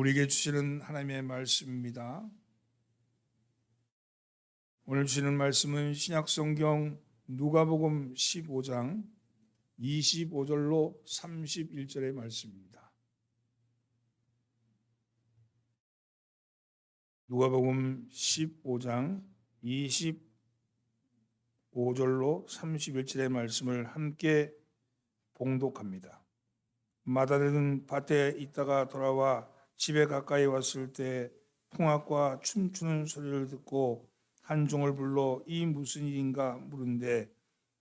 우리에게 주시는 하나님의 말씀입니다. 오늘 주시는 말씀은 신약성경 누가복음 15장 25절로 31절의 말씀입니다. 누가복음 15장 25절로 31절의 말씀을 함께 봉독합니다. 마다는 밭에 있다가 돌아와 집에 가까이 왔을 때 풍악과 춤추는 소리를 듣고 한 종을 불러 이 무슨 일인가 물은데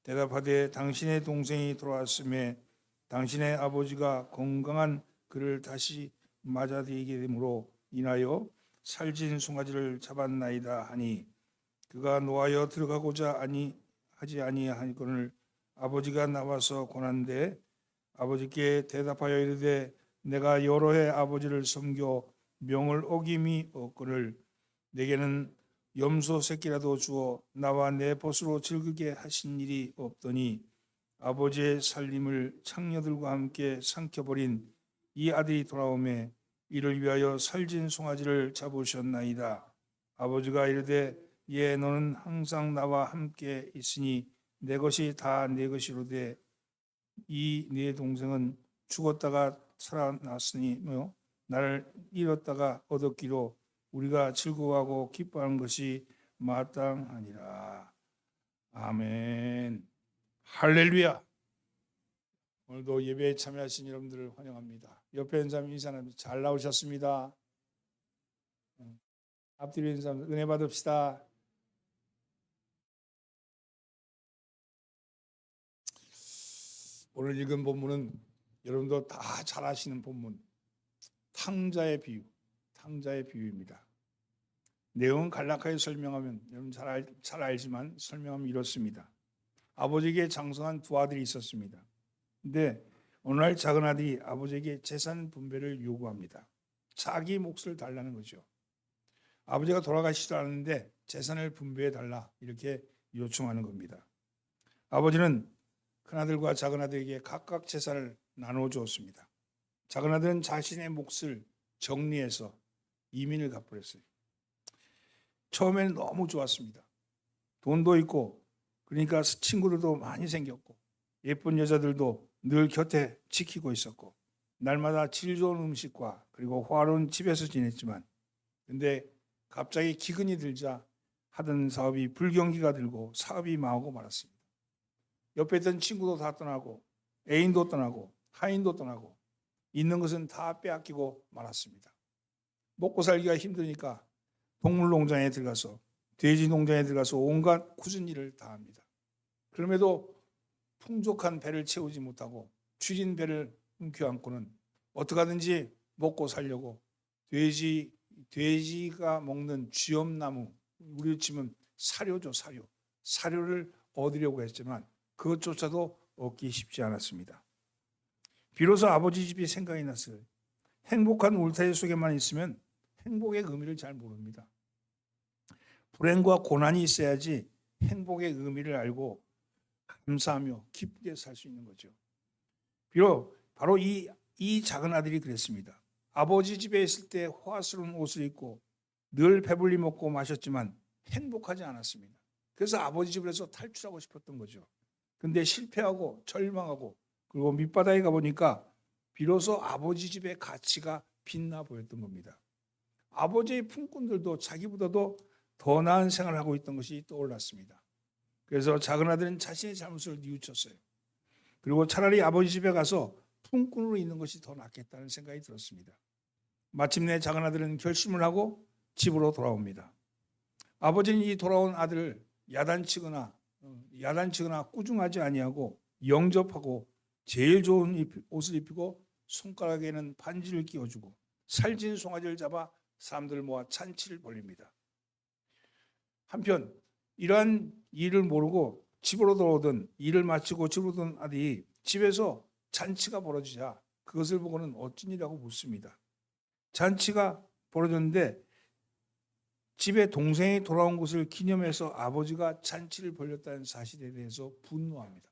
대답하되 당신의 동생이 돌아왔음에 당신의 아버지가 건강한 그를 다시 맞아들이게 되므로 인하여 살진 송아지를 잡았나이다 하니 그가 노하여 들어가고자 하지 아니하거늘 아버지가 나와서 권한대 아버지께 대답하여 이르되 내가 여러 해 아버지를 섬겨 명을 어김이 없거늘 내게는 염소 새끼라도 주어 나와 내 벗으로 즐기게 하신 일이 없더니 아버지의 살림을 창녀들과 함께 삼켜버린 이 아들이 돌아오매 이를 위하여 살진 송아지를 잡으셨나이다. 아버지가 이르되 예 너는 항상 나와 함께 있으니 내 것이 다 내 것이로되 이 네 동생은 죽었다가 살아났으니 나를 잃었다가 얻었기로 우리가 즐거워하고 기뻐하는 것이 마땅하니라. 아멘. 할렐루야. 오늘도 예배에 참여하신 여러분들을 환영합니다. 옆에 있는 사람 인사합니다. 잘 나오셨습니다. 앞뒤로 있는 사람 은혜 받읍시다. 오늘 읽은 본문은 여러분도 다 잘 아시는 본문, 탕자의 비유입니다. 내용은 간략하게 설명하면 여러분 잘 알지만 설명하면 이렇습니다. 아버지에게 장성한 두 아들이 있었습니다. 근데 어느 날 작은 아들이 아버지에게 재산 분배를 요구합니다. 자기 몫을 달라는 거죠. 아버지가 돌아가시지도 않았는데 재산을 분배해 달라 이렇게 요청하는 겁니다. 아버지는 큰아들과 작은아들에게 각각 재산을 나눠 주었습니다. 작은아들은 자신의 몫을 정리해서 이민을 가버렸어요. 처음에는 너무 좋았습니다. 돈도 있고 그러니까 친구들도 많이 생겼고 예쁜 여자들도 늘 곁에 지키고 있었고 날마다 질 좋은 음식과 그리고 화로운 집에서 지냈지만 근데 갑자기 기근이 들자 하던 사업이 불경기가 들고 사업이 망하고 말았습니다. 옆에 있던 친구도 다 떠나고 애인도 떠나고 하인도 떠나고 있는 것은 다 빼앗기고 말았습니다. 먹고 살기가 힘드니까 동물 농장에 들어가서 돼지 농장에 들어가서 온갖 굳은 일을 다 합니다. 그럼에도 풍족한 배를 채우지 못하고 줄인 배를 움켜안고는 어떻게 하든지 먹고 살려고 돼지가 먹는 쥐엄나무, 우리 치면 사료죠. 사료를 얻으려고 했지만 그것조차도 얻기 쉽지 않았습니다. 비로소 아버지 집이 생각이 났어요. 행복한 울타리 속에만 있으면 행복의 의미를 잘 모릅니다. 불행과 고난이 있어야지 행복의 의미를 알고 감사하며 기쁘게 살 수 있는 거죠. 비록 바로 이 작은 아들이 그랬습니다. 아버지 집에 있을 때 화스러운 옷을 입고 늘 배불리 먹고 마셨지만 행복하지 않았습니다. 그래서 아버지 집에서 탈출하고 싶었던 거죠. 근데 실패하고 절망하고 그리고 밑바닥에 가보니까 비로소 아버지 집의 가치가 빛나 보였던 겁니다. 아버지의 품꾼들도 자기보다도 더 나은 생활을 하고 있던 것이 떠올랐습니다. 그래서 작은 아들은 자신의 잘못을 뉘우쳤어요. 그리고 차라리 아버지 집에 가서 품꾼으로 있는 것이 더 낫겠다는 생각이 들었습니다. 마침내 작은 아들은 결심을 하고 집으로 돌아옵니다. 아버지는 이 돌아온 아들을 야단치거나 꾸중하지 아니하고 영접하고 제일 좋은 옷을 입히고 손가락에는 반지를 끼워주고 살진 송아지를 잡아 사람들을 모아 잔치를 벌립니다. 한편 이러한 일을 모르고 집으로 돌아오던 일을 마치고 집으로 돌아온 아들이 집에서 잔치가 벌어지자 그것을 보고는 어쩐 일이라고 묻습니다. 잔치가 벌어졌는데 집에 동생이 돌아온 것을 기념해서 아버지가 잔치를 벌였다는 사실에 대해서 분노합니다.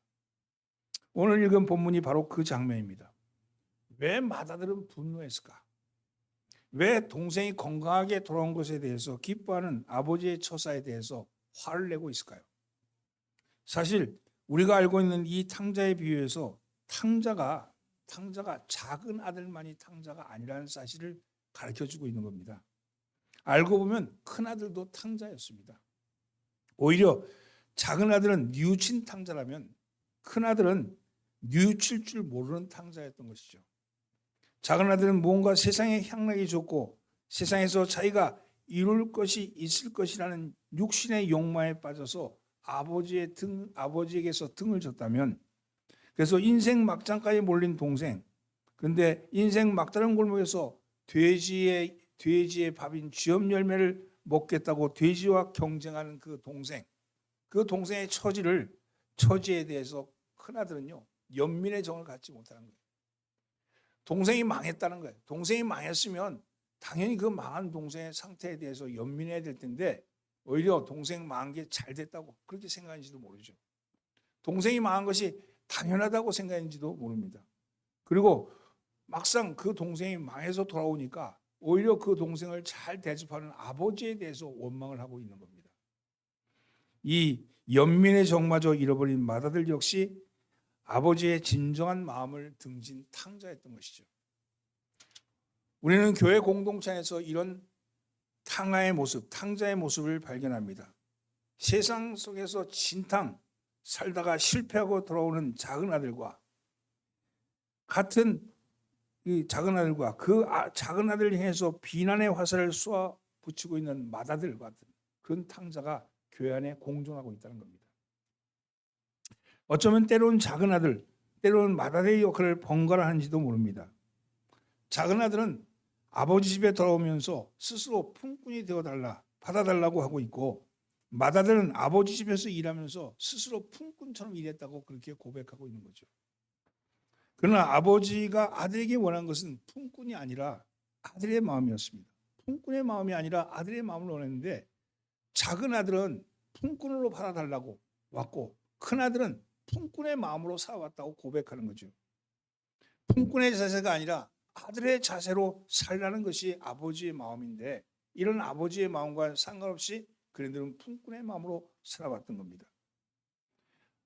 오늘 읽은 본문이 바로 그 장면입니다. 왜 맏아들은 분노했을까? 왜 동생이 건강하게 돌아온 것에 대해서 기뻐하는 아버지의 처사에 대해서 화를 내고 있을까요? 사실 우리가 알고 있는 이 탕자의 비유에서 탕자가 작은 아들만이 탕자가 아니라는 사실을 가르쳐주고 있는 겁니다. 알고 보면 큰 아들도 탕자였습니다. 오히려 작은 아들은 뉘우친 탕자라면 큰 아들은 뉘우칠 줄 모르는 탕자였던 것이죠. 작은 아들은 무언가 세상에 향락이 좋고 세상에서 자기가 이룰 것이 있을 것이라는 육신의 욕망에 빠져서 아버지에게서 등을 졌다면, 그래서 인생 막장까지 몰린 동생, 그런데 인생 막다른 골목에서 돼지의 밥인 쥐업 열매를 먹겠다고 돼지와 경쟁하는 그 동생의 처지에 대해서 큰아들은요 연민의 정을 갖지 못하는 거예요. 동생이 망했다는 거예요. 동생이 망했으면 당연히 그 망한 동생의 상태에 대해서 연민해야 될 텐데 오히려 동생 망한 게 잘 됐다고 그렇게 생각하는지도 모르죠. 동생이 망한 것이 당연하다고 생각했는지도 모릅니다. 그리고 막상 그 동생이 망해서 돌아오니까 오히려 그 동생을 잘 대접하는 아버지에 대해서 원망을 하고 있는 겁니다. 이 연민의 정마저 잃어버린 맏아들 역시 아버지의 진정한 마음을 등진 탕자였던 것이죠. 우리는 교회 공동체에서 이런 탕자의 모습을 발견합니다. 세상 속에서 진탕 살다가 실패하고 돌아오는 작은 아들과 그 작은 아들을 향해서 비난의 화살을 쏘아 붙이고 있는 맏아들 같은 그런 탕자가 교회 안에 공존하고 있다는 겁니다. 어쩌면 때로는 작은 아들, 때로는 맏아들의 역할을 번갈아 하는지도 모릅니다. 작은 아들은 아버지 집에 돌아오면서 스스로 품꾼이 받아달라고 하고 있고, 맏아들은 아버지 집에서 일하면서 스스로 품꾼처럼 일했다고 그렇게 고백하고 있는 거죠. 그러나 아버지가 아들에게 원한 것은 품꾼이 아니라 아들의 마음이었습니다. 품꾼의 마음이 아니라 아들의 마음을 원했는데, 작은 아들은 품꾼으로 받아달라고 왔고 큰 아들은 품꾼의 마음으로 살아왔다고 고백하는 거죠. 품꾼의 자세가 아니라 아들의 자세로 살라는 것이 아버지의 마음인데, 이런 아버지의 마음과 상관없이 그들은 품꾼의 마음으로 살아왔던 겁니다.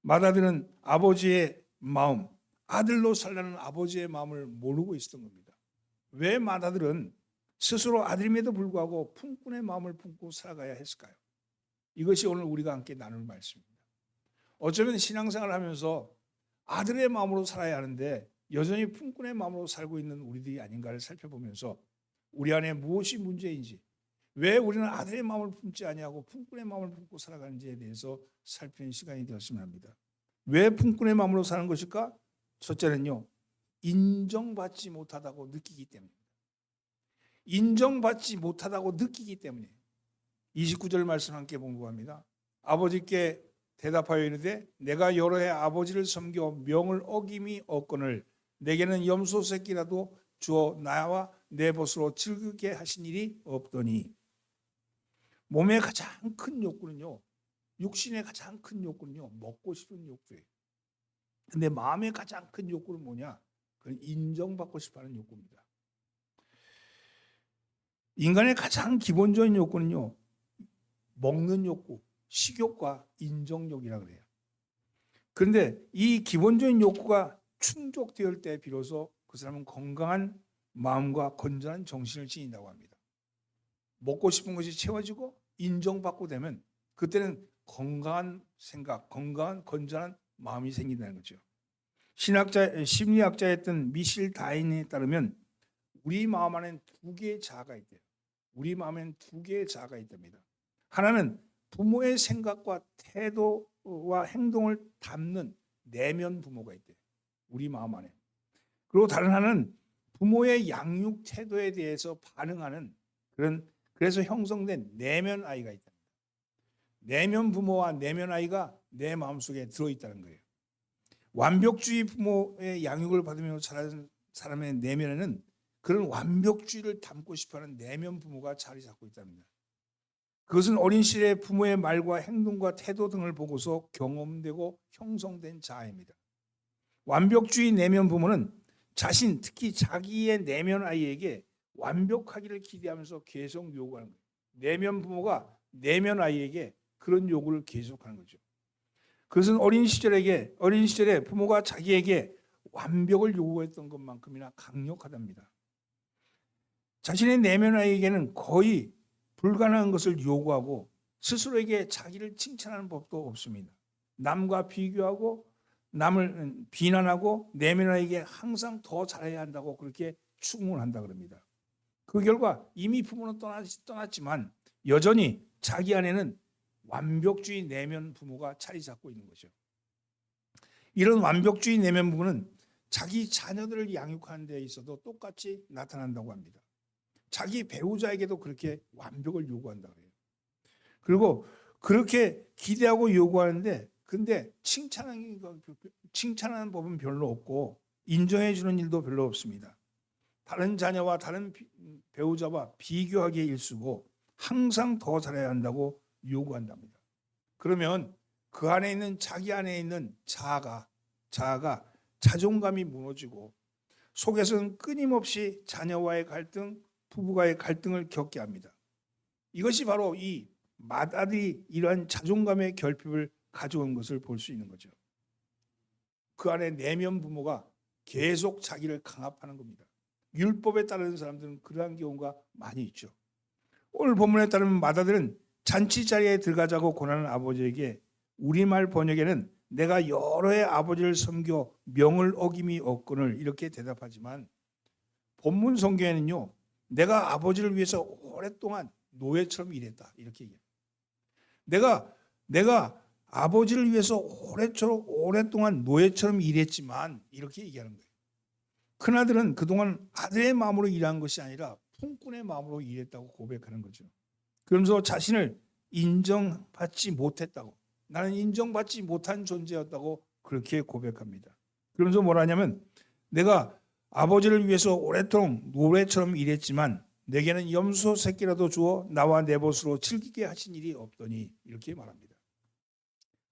맏아들은 아버지의 마음, 아들로 살라는 아버지의 마음을 모르고 있었던 겁니다. 왜 맏아들은 스스로 아들임에도 불구하고 품꾼의 마음을 품고 살아가야 했을까요? 이것이 오늘 우리가 함께 나눌 말씀입니다. 어쩌면 신앙생활을 하면서 아들의 마음으로 살아야 하는데 여전히 품꾼의 마음으로 살고 있는 우리들이 아닌가를 살펴보면서 우리 안에 무엇이 문제인지, 왜 우리는 아들의 마음을 품지 아니하고 품꾼의 마음을 품고 살아가는지에 대해서 살피는 시간이 되었으면 합니다. 왜 품꾼의 마음으로 사는 것일까? 첫째는요, 인정받지 못하다고 느끼기 때문입니다. 인정받지 못하다고 느끼기 때문에 29절 말씀 함께 봉독합니다. 아버지께 대답하여 이르되 내가 여러 해 아버지를 섬겨 명을 어김이 없거늘 내게는 염소 새끼라도 주어 나와 내 벗으로 즐기게 하신 일이 없더니. 몸의 가장 큰 욕구는요, 육신의 가장 큰 욕구는요 먹고 싶은 욕구예요. 근데 마음의 가장 큰 욕구는 뭐냐? 그건 인정받고 싶어하는 욕구입니다. 인간의 가장 기본적인 욕구는요 먹는 욕구, 식욕과 인정욕이라 그래요. 그런데 이 기본적인 욕구가 충족될 때 비로소 그 사람은 건강한 마음과 건전한 정신을 지닌다고 합니다. 먹고 싶은 것이 채워지고 인정받고 되면 그때는 건강한 생각, 건강한 건전한 마음이 생긴다는 거죠. 심리학자였던 미실 다인에 따르면 우리 마음 안에는 두 개의 자아가 있대요. 우리 마음에는 두 개의 자아가 있답니다. 하나는 부모의 생각과 태도와 행동을 담는 내면 부모가 있대요. 우리 마음 안에. 그리고 다른 하나는 부모의 양육 태도에 대해서 반응하는 그래서 형성된 내면 아이가 있다. 내면 부모와 내면 아이가 내 마음속에 들어있다는 거예요. 완벽주의 부모의 양육을 받으며 자란 사람의 내면에는 그런 완벽주의를 담고 싶어하는 내면 부모가 자리 잡고 있답니다. 그것은 어린 시절에 부모의 말과 행동과 태도 등을 보고서 경험되고 형성된 자아입니다. 완벽주의 내면 부모는 특히 자기의 내면 아이에게 완벽하기를 기대하면서 계속 요구하는 거예요. 내면 부모가 내면 아이에게 그런 요구를 계속하는 거죠. 그것은 어린 시절에 부모가 자기에게 완벽을 요구했던 것만큼이나 강력하답니다. 자신의 내면 아이에게는 거의 불가능한 것을 요구하고 스스로에게 자기를 칭찬하는 법도 없습니다. 남과 비교하고 남을 비난하고 내면 아이에게 항상 더 잘해야 한다고 그렇게 추궁을 한다 그럽니다. 그 결과 이미 부모는 떠났지만 여전히 자기 안에는 완벽주의 내면 부모가 자리 잡고 있는 거죠. 이런 완벽주의 내면 부모는 자기 자녀들을 양육하는 데 있어도 똑같이 나타난다고 합니다. 자기 배우자에게도 그렇게 완벽을 요구한다고 해요. 그리고 그렇게 기대하고 요구하는데 근데 칭찬하는 법은 별로 없고 인정해 주는 일도 별로 없습니다. 다른 자녀와 다른 배우자와 비교하기에 일쑤고 항상 더 잘해야 한다고 요구한답니다. 그러면 그 안에 있는 자기 안에 있는 자아가 자존감이 무너지고 속에서는 끊임없이 자녀와의 갈등, 부부와의 갈등을 겪게 합니다. 이것이 바로 이 맏아들이 이러한 자존감의 결핍을 가져온 것을 볼 수 있는 거죠. 맏 안에 내면 부모가 계속 자기를 강압하는 겁니다. 율법에 따르는 사람들은 그러한 경우가 많이 있죠. 오늘 본문에 따르면 맏아들은 잔치 자리에 들어가자고 권하는 아버지에게 우리말 번역에는 내가 여러 해 아버지를 섬겨 명을 어김이 없거늘 이렇게 대답하지만 본문 성경에는요. 내가 아버지를 위해서 오랫동안 노예처럼 일했다 이렇게 얘기해요. 내가 아버지를 위해서 오랫동안 노예처럼 일했지만 이렇게 얘기하는 거예요. 큰아들은 그동안 아들의 마음으로 일한 것이 아니라 품꾼의 마음으로 일했다고 고백하는 거죠. 그러면서 자신을 인정받지 못했다고, 나는 인정받지 못한 존재였다고 그렇게 고백합니다. 그러면서 뭐라 하냐면 내가 아버지를 위해서 오랫동안 노예처럼 일했지만 내게는 염소 새끼라도 주어 나와 내 벗으로 즐기게 하신 일이 없더니 이렇게 말합니다.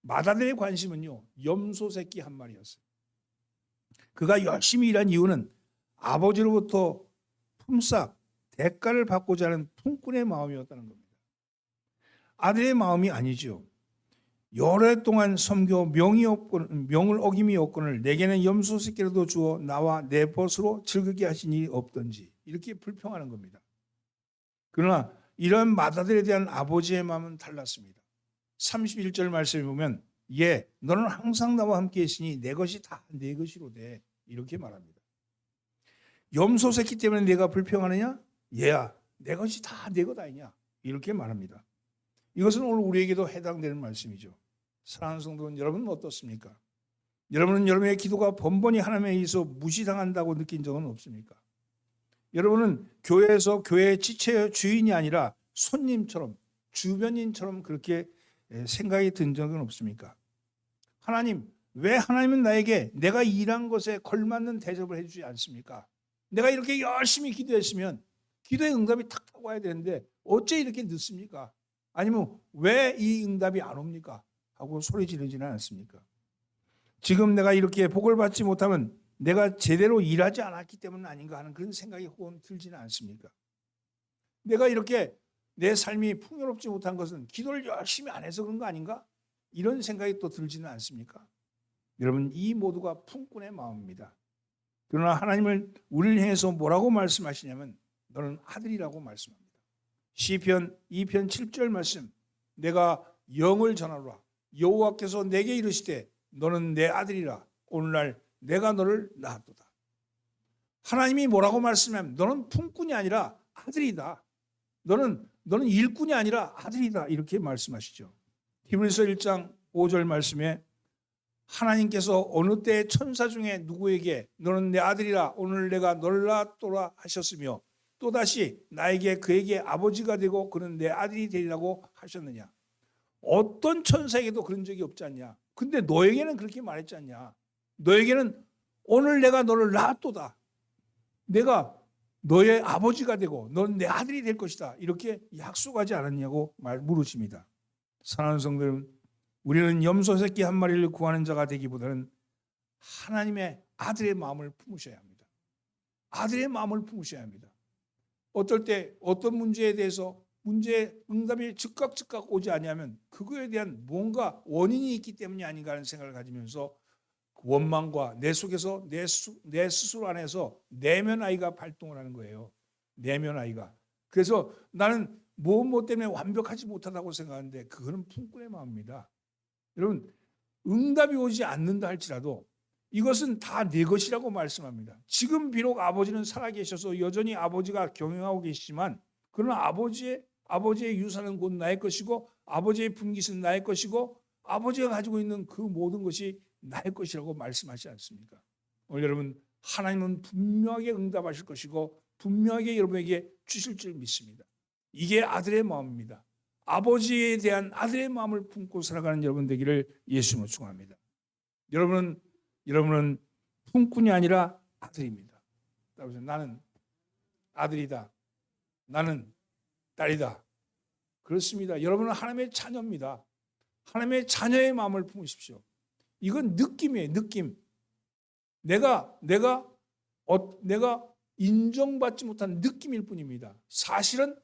맏아들의 관심은요, 염소 새끼 한 마리였어요. 그가 열심히 일한 이유는 아버지로부터 품삯, 대가를 받고자 하는 품꾼의 마음이었다는 겁니다. 아들의 마음이 아니죠. 여러 해 동안 섬겨 명을 어김이 없거늘 내게는 염소 새끼라도 주어 나와 내 벗으로 즐기게 하신 일이 없던지 이렇게 불평하는 겁니다. 그러나 이런 맏아들에 대한 아버지의 마음은 달랐습니다. 31절 말씀에 보면 너는 항상 나와 함께 있으니 내 것이 다 내 것이로되 이렇게 말합니다. 염소 새끼 때문에 내가 불평하느냐? 얘야 내 것이 다 내 것 아니냐? 이렇게 말합니다. 이것은 오늘 우리에게도 해당되는 말씀이죠. 사랑하는 성도는 여러분은 어떻습니까? 여러분은 여러분의 기도가 번번이 하나님에 의해서 무시당한다고 느낀 적은 없습니까? 여러분은 교회에서 교회의 지체의 주인이 아니라 손님처럼 주변인처럼 그렇게 생각이 든 적은 없습니까? 하나님, 왜 하나님은 나에게 내가 일한 것에 걸맞는 대접을 해주지 않습니까? 내가 이렇게 열심히 기도했으면 기도의 응답이 탁탁 와야 되는데 어째 이렇게 늦습니까? 아니면 왜 이 응답이 안 옵니까? 하고 소리 지르지는 않습니까? 지금 내가 이렇게 복을 받지 못하면 내가 제대로 일하지 않았기 때문 아닌가 하는 그런 생각이 혹은 들지는 않습니까? 내가 이렇게 내 삶이 풍요롭지 못한 것은 기도를 열심히 안 해서 그런 거 아닌가? 이런 생각이 또 들지는 않습니까? 여러분 이 모두가 품꾼의 마음입니다. 그러나 하나님을 우리를 향해서 뭐라고 말씀하시냐면 너는 아들이라고 말씀합니다. 시편 2편 7절 말씀 내가 영을 전하노라 여호와께서 내게 이르시되 너는 내 아들이라 오늘날 내가 너를 낳았도다. 하나님이 뭐라고 말씀하면 너는 품꾼이 아니라 아들이다. 너는 일꾼이 아니라 아들이다. 이렇게 말씀하시죠. 히브리서 1장 5절 말씀에 하나님께서 어느 때 천사 중에 누구에게 너는 내 아들이라 오늘 내가 너를 낳았도다 하셨으며 또다시 나에게 그에게 아버지가 되고 그는 내 아들이 되리라고 하셨느냐. 어떤 천사에게도 그런 적이 없지 않냐. 근데 너에게는 그렇게 말했지 않냐. 너에게는 오늘 내가 너를 낳았도다. 내가 너의 아버지가 되고 넌 내 아들이 될 것이다. 이렇게 약속하지 않았냐고 물으십니다. 사랑하는 성도 여러분, 우리는 염소 새끼 한 마리를 구하는 자가 되기보다는 하나님의 아들의 마음을 품으셔야 합니다. 아들의 마음을 품으셔야 합니다. 어떨 때 어떤 문제에 대해서 문제 응답이 즉각 오지 아니하면 그거에 대한 뭔가 원인이 있기 때문이 아닌가 하는 생각을 가지면서 원망과 내 속에서 내 스스로 안에서 내면 아이가 발동을 하는 거예요. 내면 아이가. 그래서 나는 무엇 때문에 완벽하지 못하다고 생각하는데 그거는 품꾼의 마음입니다. 여러분, 응답이 오지 않는다 할지라도 이것은 다 내 것이라고 말씀합니다. 지금 비록 아버지는 살아계셔서 여전히 아버지가 경영하고 계시지만 그러나 아버지의 유산은 곧 나의 것이고 아버지의 분깃은 나의 것이고 아버지가 가지고 있는 그 모든 것이 나의 것이라고 말씀하지 않습니까? 오늘 여러분, 하나님은 분명하게 응답하실 것이고 분명하게 여러분에게 주실 줄 믿습니다. 이게 아들의 마음입니다. 아버지에 대한 아들의 마음을 품고 살아가는 여러분 되기를 예수님으로 축원합니다. 여러분은 품꾼이 아니라 아들입니다. 나는 아들이다. 나는 딸이다. 그렇습니다. 여러분은 하나님의 자녀입니다. 하나님의 자녀의 마음을 품으십시오. 이건 느낌이에요. 느낌. 내가 인정받지 못한 느낌일 뿐입니다. 사실은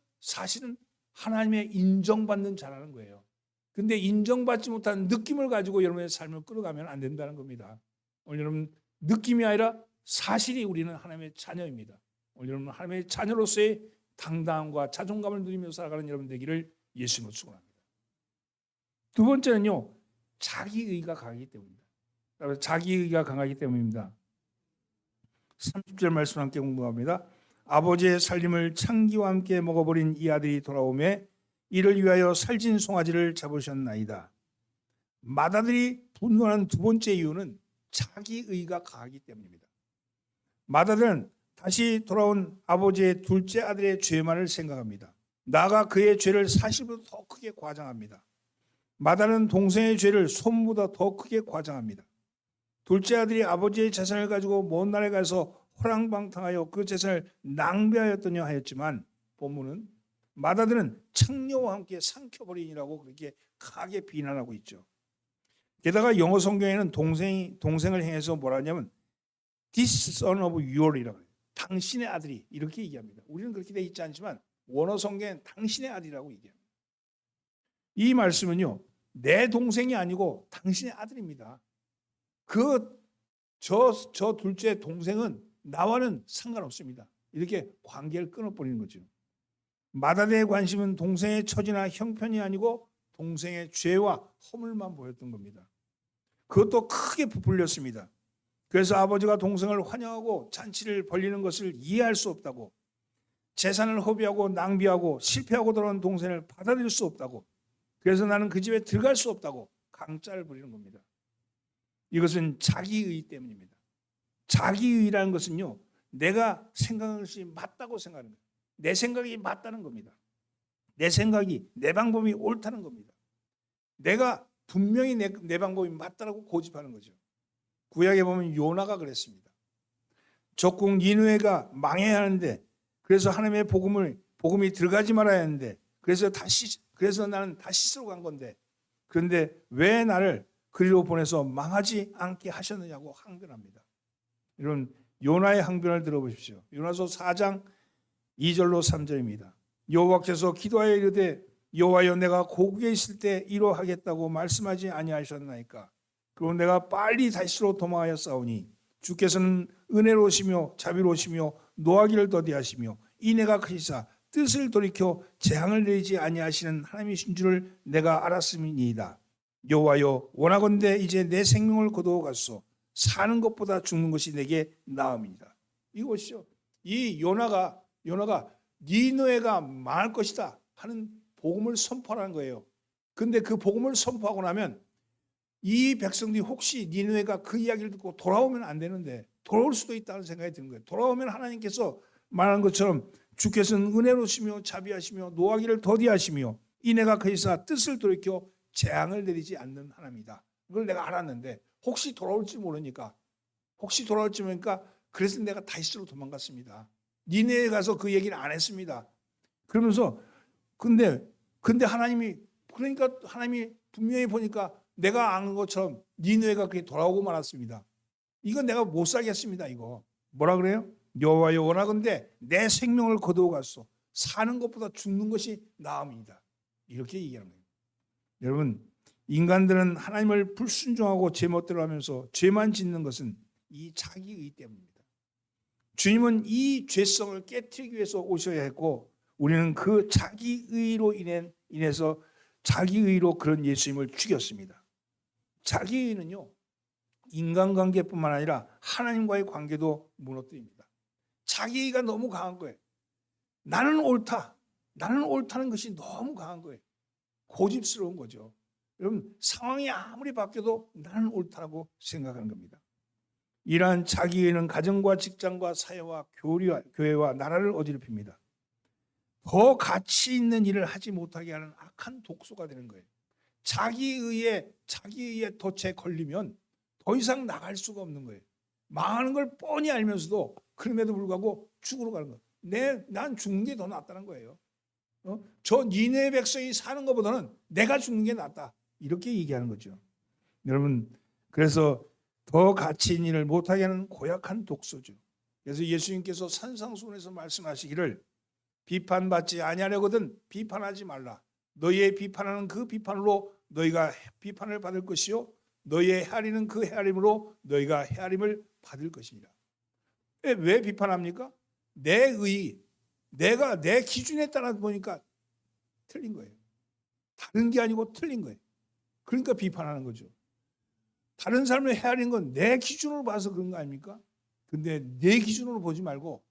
하나님의 인정받는 자라는 거예요. 근데 인정받지 못한 느낌을 가지고 여러분의 삶을 끌어가면 안 된다는 겁니다. 오늘 여러분, 느낌이 아니라 사실이 우리는 하나님의 자녀입니다. 오늘 여러분, 하나님의 자녀로서의 당당함과 자존감을 누리며 살아가는 여러분 되기를 예수님으로 축원합니다. 두 번째는요, 자기의가 강하기 때문입니다. 자기의가 강하기 때문입니다. 30절 말씀 함께 공부합니다. 아버지의 살림을 창기와 함께 먹어버린 이 아들이 돌아오매 이를 위하여 살진 송아지를 잡으셨나이다. 맏아들이 분노하는 두 번째 이유는 자기의가 강하기 때문입니다. 맏아들은 다시 돌아온 아버지의 둘째 아들의 죄만을 생각합니다. 나아가 그의 죄를 사실보다 더 크게 과장합니다. 맏아들은 동생의 죄를 소문보다 더 크게 과장합니다. 둘째 아들이 아버지의 재산을 가지고 먼 나라에 가서 호랑방탕하여 그 재산을 낭비하였더냐 하였지만 본문은 맏아들은 창녀와 함께 삼켜버리니라고 그렇게 강하게 비난하고 있죠. 게다가 영어 성경에는 동생을 향해서 뭐라 하냐면 This son of your이라고 해요. 당신의 아들이 이렇게 얘기합니다. 우리는 그렇게 돼 있지 않지만 원어 성경엔 당신의 아들이라고 얘기합니다. 이 말씀은요, 내 동생이 아니고 당신의 아들입니다. 저 둘째 동생은 나와는 상관없습니다. 이렇게 관계를 끊어버리는 거죠. 맏아들의 관심은 동생의 처지나 형편이 아니고 동생의 죄와 허물만 보였던 겁니다. 그것도 크게 부풀렸습니다. 그래서 아버지가 동생을 환영하고 잔치를 벌리는 것을 이해할 수 없다고, 재산을 허비하고 낭비하고 실패하고 돌아온 동생을 받아들일 수 없다고, 그래서 나는 그 집에 들어갈 수 없다고 강짜를 부리는 겁니다. 이것은 자기의 때문입니다. 자기의라는 것은요, 내가 생각하는 것이 맞다고 생각하는 거예요. 내 생각이 맞다는 겁니다. 내 생각이, 내 방법이 옳다는 겁니다. 내가 분명히 내 방법이 맞다라고 고집하는 거죠. 구약에 보면 요나가 그랬습니다. 적국 니느웨가 망해야 하는데, 그래서 하나님의 복음이 들어가지 말아야 하는데, 그래서 나는 다시스로 간 건데, 그런데 왜 나를 그리로 보내서 망하지 않게 하셨느냐고 항변합니다. 여러분, 요나의 항변을 들어보십시오. 요나서 4장 2절로 3절입니다. 여호와께서 기도하여 이르되 여호와여 내가 고국에 있을 때 이러하겠다고 말씀하지 아니하셨나이까. 그리고 내가 빨리 다시로 도망하여 싸우니 주께서는 은혜로우시며 자비로우시며 노하기를 더디하시며 이내가 크시사 뜻을 돌이켜 재앙을 내리지 아니하시는 하나님이신 줄을 내가 알았음이니이다. 여호와여 원하건대 이제 내 생명을 거두어 가소서. 사는 것보다 죽는 것이 내게 나음이니이다. 이거 보시죠. 이 요나가 니느웨가 망할 것이다 하는 복음을 선포하는 거예요. 근데 그 복음을 선포하고 나면 이 백성들이 혹시 니느웨가 그 이야기를 듣고 돌아오면 안 되는데 돌아올 수도 있다는 생각이 드는 거예요. 돌아오면 하나님께서 말한 것처럼 주께서는 은혜로우시며 자비하시며 노하기를 더디하시며 이내가 그리사 뜻을 돌이켜 재앙을 내리지 않는 하나님이다. 그걸 내가 알았는데 혹시 돌아올지 모르니까 그래서 내가 다시스로 도망갔습니다. 니네에 가서 그 얘기를 안 했습니다. 그러면서 근데 하나님이 분명히 보니까 내가 아는 것처럼 니네가 그게 돌아오고 말았습니다. 이건 내가 못 살겠습니다. 이거 뭐라 그래요? 여호와여 원하건대 내 생명을 거두어갔소. 사는 것보다 죽는 것이 나음이다. 이렇게 얘기하는 거예요. 여러분, 인간들은 하나님을 불순종하고 제멋대로 하면서 죄만 짓는 것은 이 자기의 때문입니다. 주님은 이 죄성을 깨트리기 위해서 오셔야 했고, 우리는 그 자기의로 인해서 자기의로 그런 예수님을 죽였습니다. 자기의는요, 인간관계뿐만 아니라 하나님과의 관계도 무너뜨립니다. 자기의가 너무 강한 거예요. 나는 옳다. 나는 옳다는 것이 너무 강한 거예요. 고집스러운 거죠. 여러분, 상황이 아무리 바뀌어도 나는 옳다고 생각하는 겁니다. 이러한 자기의는 가정과 직장과 사회와 교회와 나라를 어지럽힙니다. 더 가치 있는 일을 하지 못하게 하는 악한 독소가 되는 거예요. 자기의에 덫에 걸리면 더 이상 나갈 수가 없는 거예요. 망하는 걸 뻔히 알면서도 그럼에도 불구하고 죽으러 가는 거예요. 난 죽는 게 더 낫다는 거예요. 저 니네 백성이 사는 것보다는 내가 죽는 게 낫다. 이렇게 얘기하는 거죠. 여러분, 그래서 더 가치 있는 일을 못하게 하는 고약한 독소죠. 그래서 예수님께서 산상수훈에서 말씀하시기를 비판받지 아니하려거든 비판하지 말라. 너희의 비판하는 그 비판으로 너희가 비판을 받을 것이요 너희의 헤아리는 그 헤아림으로 너희가 헤아림을 받을 것이니라. 왜 비판합니까? 내가 내 기준에 따라 보니까 틀린 거예요. 다른 게 아니고 틀린 거예요. 그러니까 비판하는 거죠. 다른 사람을 헤아리는 건 내 기준으로 봐서 그런 거 아닙니까? 근데 내 기준으로 보지 말고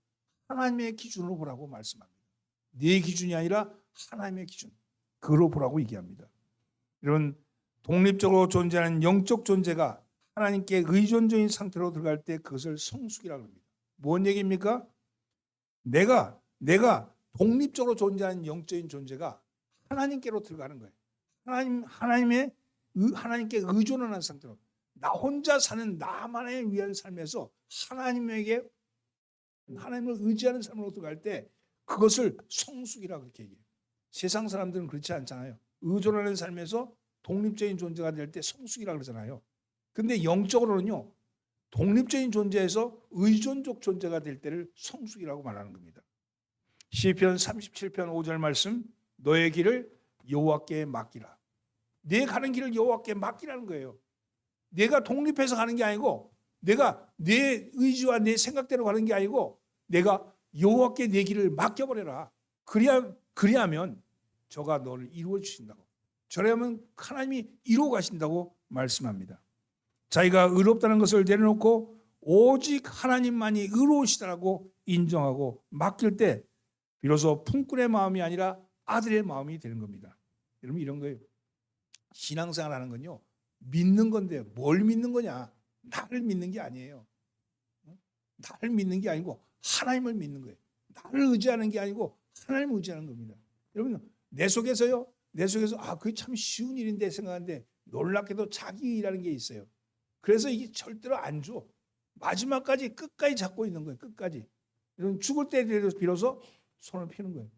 하나님의 기준으로 보라고 말씀합니다. 내 기준이 아니라 하나님의 기준. 그걸로 보라고 얘기합니다. 이런 독립적으로 존재하는 영적 존재가 하나님께 의존적인 상태로 들어갈 때 그것을 성숙이라고 합니다. 뭔 얘기입니까? 내가 독립적으로 존재하는 영적인 존재가 하나님께로 들어가는 거예요. 하나님께 의존하는 상태로 나 혼자 사는 나만을 위한 삶에서 하나님을 의지하는 삶으로 들어갈 때 그것을 성숙이라고 그렇게 얘기해요. 세상 사람들은 그렇지 않잖아요. 의존하는 삶에서 독립적인 존재가 될 때 성숙이라고 그러잖아요. 근데 영적으로는요, 독립적인 존재에서 의존적 존재가 될 때를 성숙이라고 말하는 겁니다. 시편 37편 5절 말씀, 너의 길을 여호와께 맡기라. 내 가는 길을 여호와께 맡기라는 거예요. 내가 독립해서 가는 게 아니고, 내가 내 의지와 내 생각대로 가는 게 아니고, 내가 여호와께 내 길을 맡겨버려라. 그리하면 저가 너를 이루어 주신다고. 저라면 하나님이 이루어 가신다고 말씀합니다. 자기가 의롭다는 것을 내려놓고 오직 하나님만이 의로우시다라고 인정하고 맡길 때 비로소 품꾼의 마음이 아니라 아들의 마음이 되는 겁니다. 여러분, 이런 거예요. 신앙생활 하는 건요, 믿는 건데 뭘 믿는 거냐? 나를 믿는 게 아니에요. 나를 믿는 게 아니고 하나님을 믿는 거예요. 나를 의지하는 게 아니고 하나님을 의지하는 겁니다. 여러분, 내 속에서 그게 참 쉬운 일인데 생각하는데 놀랍게도 자기라는 게 있어요. 그래서 이게 절대로 안 줘. 마지막까지 끝까지 잡고 있는 거예요. 끝까지. 여러분, 죽을 때 비로소 손을 펴는 거예요.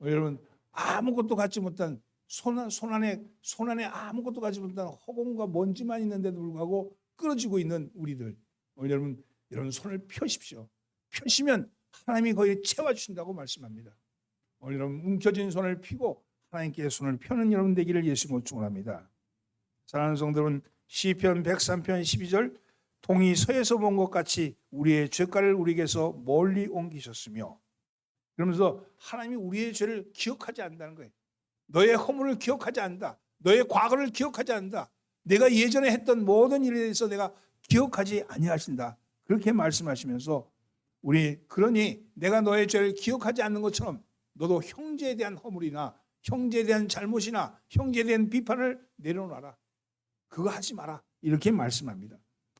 여러분, 아무것도 갖지 못한 손 안에 아무것도 가지 못한 허공과 먼지만 있는데도 불구하고 끊어지고 있는 우리들. 여러분 손을 펴십시오. 펴시면 하나님이 거의 채워주신다고 말씀합니다. 여러분, 움켜진 손을 펴고 하나님께 손을 펴는 여러분 되기를 예수님으로 축원합니다. 사랑하는 성도는 시편 103편 12절, 동이 서에서 본 것 같이 우리의 죄가를 우리에게서 멀리 옮기셨으며, 그러면서 하나님이 우리의 죄를 기억하지 않는다는 거예요. 너의 허물을 기억하지 않는다. 너의 과거를 기억하지 않는다. 내가 예전에 했던 모든 일에 대해서 내가 기억하지 아니하신다. 그렇게 말씀하시면서 그러니 내가 너의 죄를 기억하지 않는 것처럼 너도 형제에 대한 허물이나 형제에 대한 잘못이나 형제에 대한 비판을 내려놓아라. 그거 하지 마라. 이렇게 말씀합니다.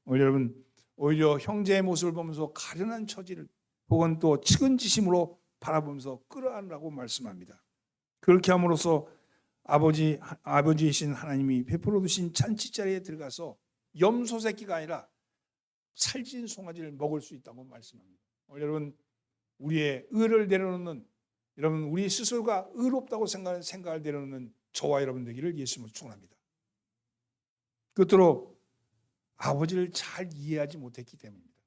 여러분, 오히려 형제의 모습을 보면서 가련한 처지를 혹은 또 측은지심으로 바라보면서 끌어안으라고 말씀합니다. 그렇게 함으로써 아버지이신 하나님이 베풀어 두신 잔치자리에 들어가서 염소 새끼가 아니라 살찐 송아지를 먹을 수 있다고 말씀합니다. 여러분, 우리의 의를 내려놓는, 여러분 우리 스스로가 의롭다고 생각하는 생각을 내려놓는 저와 여러분 되기를 예수님으로 축원합니다. 끝으로 아버지를 잘 이해하지 못했기 때문입니다.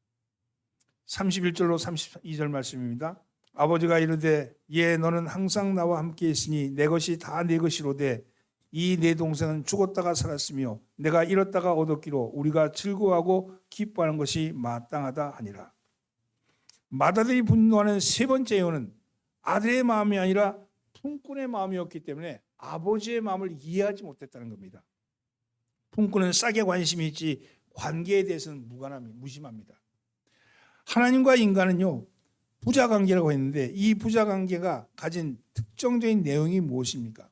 31절로 32절 말씀입니다. 아버지가 이르되 예 너는 항상 나와 함께 있으니 내 것이 다 내 것이로되 이 내 동생은 죽었다가 살았으며 내가 잃었다가 얻었기로 우리가 즐거워하고 기뻐하는 것이 마땅하다 하니라. 맏아들이 분노하는 세 번째 이유는 아들의 마음이 아니라 품꾼의 마음이었기 때문에 아버지의 마음을 이해하지 못했다는 겁니다. 품꾼은 싹에 관심이 있지 관계에 대해서는 무심합니다. 하나님과 인간은요 부자관계라고 했는데 이 부자관계가 가진 특정적인 내용이 무엇입니까?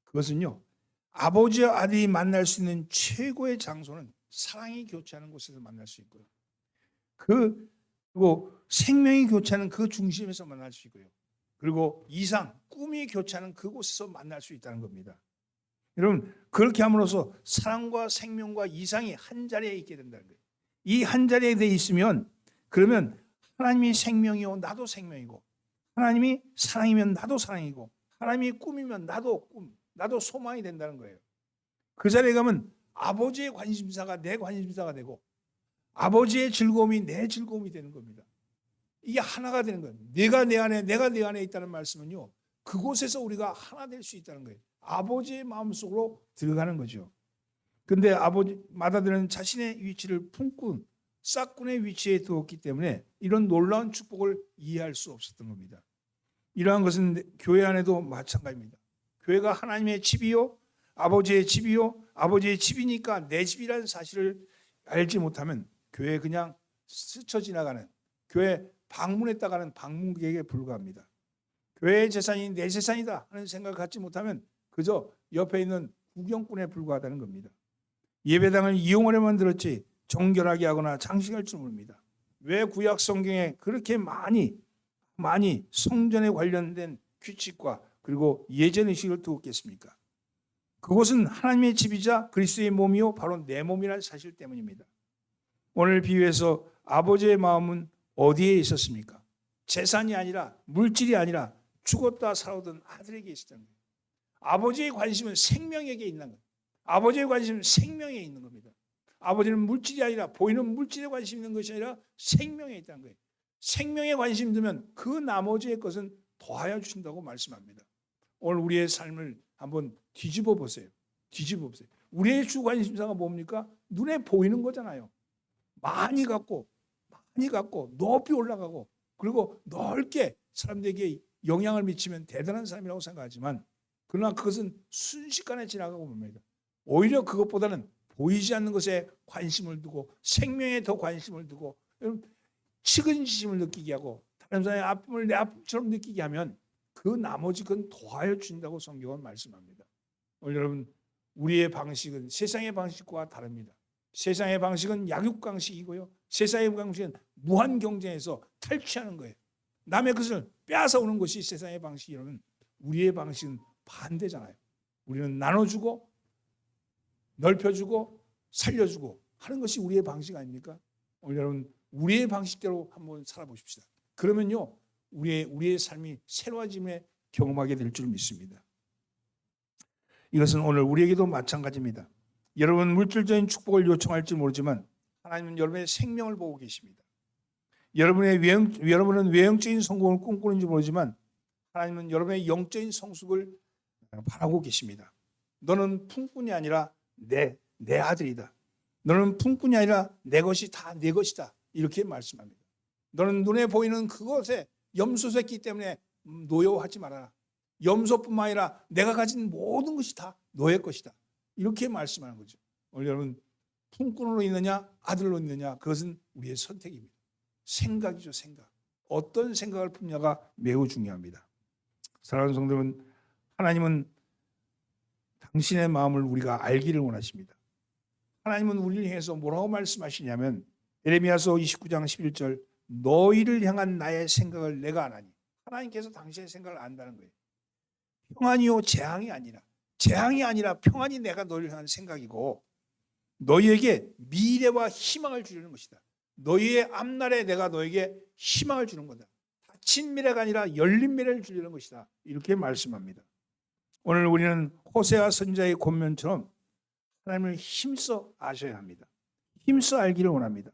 그것은요 아버지와 아들이 만날 수 있는 최고의 장소는 사랑이 교차하는 곳에서 만날 수 있고요. 그리고 생명이 교차하는 그 중심에서 만날 수 있고요. 그리고 이상, 꿈이 교차하는 그곳에서 만날 수 있다는 겁니다. 여러분 그렇게 함으로써 사랑과 생명과 이상이 한 자리에 있게 된다는 거예요. 이 한 자리에 돼 있으면 그러면 하나님이 생명이요 나도 생명이고 하나님이 사랑이면 나도 사랑이고 하나님이 꿈이면 나도 꿈, 나도 소망이 된다는 거예요. 그 자리에 가면 아버지의 관심사가 내 관심사가 되고 아버지의 즐거움이 내 즐거움이 되는 겁니다. 이게 하나가 되는 거예요. 내가 내 안에 있다는 말씀은요. 그곳에서 우리가 하나 될 수 있다는 거예요. 아버지의 마음속으로 들어가는 거죠. 근데 맏아들은 자신의 위치를 품꾼, 싹꾼의 위치에 두었기 때문에 이런 놀라운 축복을 이해할 수 없었던 겁니다. 이러한 것은 교회 안에도 마찬가지입니다. 교회가 하나님의 집이요, 아버지의 집이요, 아버지의 집이니까 내 집이라는 사실을 알지 못하면 교회 그냥 스쳐 지나가는 교회 방문했다 가는 방문객에 불과합니다. 교회의 재산이 내 재산이다 하는 생각을 갖지 못하면 그저 옆에 있는 구경꾼에 불과하다는 겁니다. 예배당을 이용하려만 들었지 정결하게 하거나 장식할 줄 모릅니다. 왜 구약 성경에 그렇게 많이 성전에 관련된 규칙과 그리고 예전의식을 두었겠습니까? 그것은 하나님의 집이자 그리스도의 몸이요 바로 내 몸이라는 사실 때문입니다. 오늘 비유에서 아버지의 마음은 어디에 있었습니까? 재산이 아니라 물질이 아니라 죽었다 살아오던 아들에게 있었다는 거예요. 아버지의 관심은 생명에게 있는 거예요. 아버지의 관심은 생명에 있는 겁니다. 아버지는 물질이 아니라 보이는 물질에 관심 있는 것이 아니라 생명에 있다는 거예요. 생명에 관심 두면 그 나머지의 것은 더하여 주신다고 말씀합니다. 오늘 우리의 삶을 한번 뒤집어 보세요. 우리의 주 관심사가 뭡니까? 눈에 보이는 거잖아요. 많이 갖고 높이 올라가고 그리고 넓게 사람들에게 영향을 미치면 대단한 사람이라고 생각하지만 그러나 그것은 순식간에 지나가고 맙니다. 오히려 그것보다는 보이지 않는 것에 관심을 두고 생명에 더 관심을 두고 측은지심을 느끼게 하고 다른 사람의 아픔을 내 아픔처럼 느끼게 하면 그 나머지 건 더하여 준다고 성경은 말씀합니다. 오늘 여러분 우리의 방식은 세상의 방식과 다릅니다. 세상의 방식은 약육 방식이고요. 세상의 방식은 무한 경쟁에서 탈취하는 거예요. 남의 것을 빼앗아오는 것이 세상의 방식이라면 우리의 방식은 반대잖아요. 우리는 나눠주고 넓혀주고 살려주고 하는 것이 우리의 방식 아닙니까? 오늘 여러분 우리의 방식대로 한번 살아보십시다. 그러면요 우리의 삶이 새로워짐에 경험하게 될 줄 믿습니다. 이것은 오늘 우리에게도 마찬가지입니다. 여러분 물질적인 축복을 요청할지 모르지만 하나님은 여러분의 생명을 보고 계십니다. 여러분은 외형적인 성공을 꿈꾸는지 모르지만 하나님은 여러분의 영적인 성숙을 바라고 계십니다. 너는 품꾼이 아니라 내 아들이다. 너는 품꾼이 아니라 내 것이 다 내 것이다. 이렇게 말씀합니다. 너는 눈에 보이는 그것에 염소새끼 때문에 노여워하지 말아라. 염소뿐만 아니라 내가 가진 모든 것이 다 너의 것이다. 이렇게 말씀하는 거죠. 오늘 여러분 품꾼으로 있느냐 아들로 있느냐 그것은 우리의 선택입니다. 생각이죠. 생각. 어떤 생각을 품냐가 매우 중요합니다. 사랑하는 성도 여러분, 하나님은 당신의 마음을 우리가 알기를 원하십니다. 하나님은 우리를 향해서 뭐라고 말씀하시냐면 예레미야서 29장 11절 너희를 향한 나의 생각을 내가 아나니 하나님께서 당신의 생각을 안다는 거예요. 평안이요 재앙이 아니라 평안이 내가 너희를 향한 생각이고 너희에게 미래와 희망을 주려는 것이다. 너희의 앞날에 내가 너에게 희망을 주는 거다. 닫힌 미래가 아니라 열린 미래를 주려는 것이다. 이렇게 말씀합니다. 오늘 우리는 호세아 선지자의 권면처럼 하나님을 힘써 아셔야 합니다. 힘써 알기를 원합니다.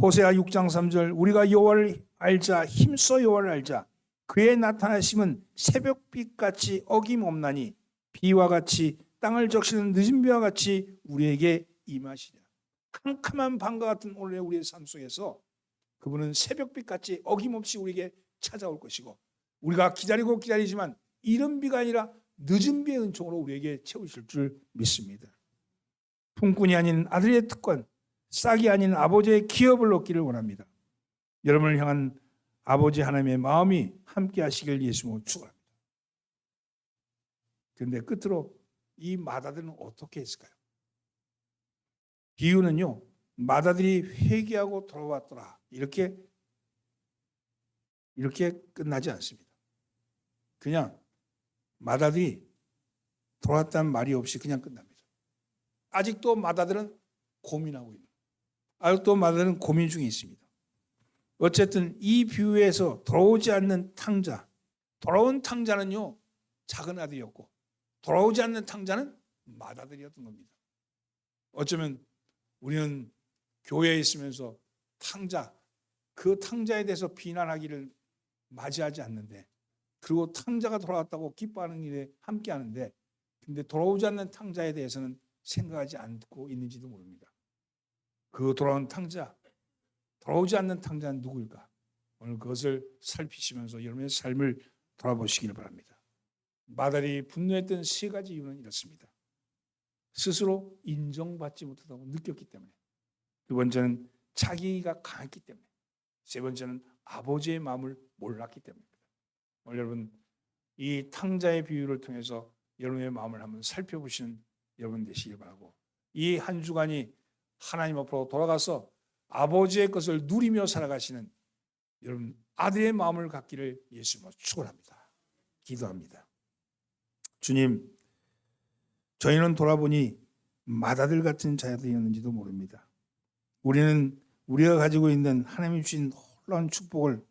호세아 6장 3절 우리가 여호와를 알자 힘써 여호와를 알자 그의 나타나심은 새벽빛같이 어김없나니 비와 같이 땅을 적시는 늦은 비와 같이 우리에게 임하시랴. 캄캄한 밤과 같은 오늘의 우리의 삶 속에서 그분은 새벽빛같이 어김없이 우리에게 찾아올 것이고 우리가 기다리고 기다리지만 이른 비가 아니라 늦은 비의 은총으로 우리에게 채우실 줄 믿습니다. 품꾼이 아닌 아들의 특권, 싹이 아닌 아버지의 기업을 얻기를 원합니다. 여러분을 향한 아버지 하나님의 마음이 함께 하시길 예수님으로 축원합니다. 그런데 끝으로 이 마다들은 어떻게 했을까요? 비유는요, 마다들이 회개하고 돌아왔더라 이렇게 끝나지 않습니다. 그냥 마다들이 돌아왔다는 말이 없이 그냥 끝납니다. 아직도 마다들은 고민하고 있는, 아직도 마다들은 고민 중에 있습니다. 어쨌든 이 비유에서 돌아오지 않는 탕자, 돌아온 탕자는요 작은 아들이었고 돌아오지 않는 탕자는 마다들이었던 겁니다. 어쩌면 우리는 교회에 있으면서 탕자, 그 탕자에 대해서 비난하기를 맞이하지 않는데, 그리고 탕자가 돌아왔다고 기뻐하는 일에 함께하는데, 근데 돌아오지 않는 탕자에 대해서는 생각하지 않고 있는지도 모릅니다. 그 돌아온 탕자, 돌아오지 않는 탕자는 누구일까? 오늘 그것을 살피시면서 여러분의 삶을 돌아보시길 바랍니다. 마달이 분노했던 세 가지 이유는 이렇습니다. 스스로 인정받지 못하다고 느꼈기 때문에, 두 번째는 자기가 강했기 때문에, 세 번째는 아버지의 마음을 몰랐기 때문입니다. 오늘 여러분 이 탕자의 비유를 통해서 여러분의 마음을 한번 살펴보시는 여러분 되시길 바라고, 이 한 주간이 하나님 앞으로 돌아가서 아버지의 것을 누리며 살아가시는 여러분 아들의 마음을 갖기를 예수님으로 축원합니다. 기도합니다. 주님, 저희는 돌아보니 마다들 같은 자들이었는지도 모릅니다. 우리는 우리가 가지고 있는 하나님이 주신 놀라운 축복을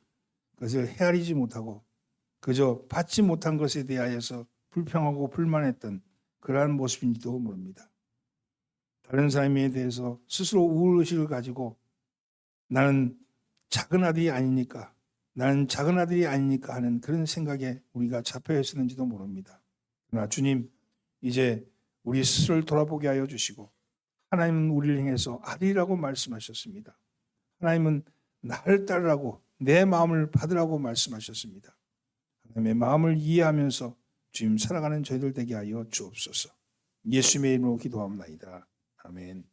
그것을 헤아리지 못하고 그저 받지 못한 것에 대하여서 불평하고 불만했던 그러한 모습인지도 모릅니다. 다른 사람에 대해서 스스로 우울의식을 가지고 나는 작은 아들이 아니니까, 나는 작은 아들이 아니니까 하는 그런 생각에 우리가 잡혀 있었는지도 모릅니다. 그러나 주님, 이제 우리 스스로를 돌아보게 하여 주시고, 하나님은 우리를 향해서 아들이라고 말씀하셨습니다. 하나님은 나를 따르라고, 내 마음을 받으라고 말씀하셨습니다. 하나님의 마음을 이해하면서 주님 살아가는 저희들 되게 하여 주옵소서. 예수님의 이름으로 기도합니다. 아멘.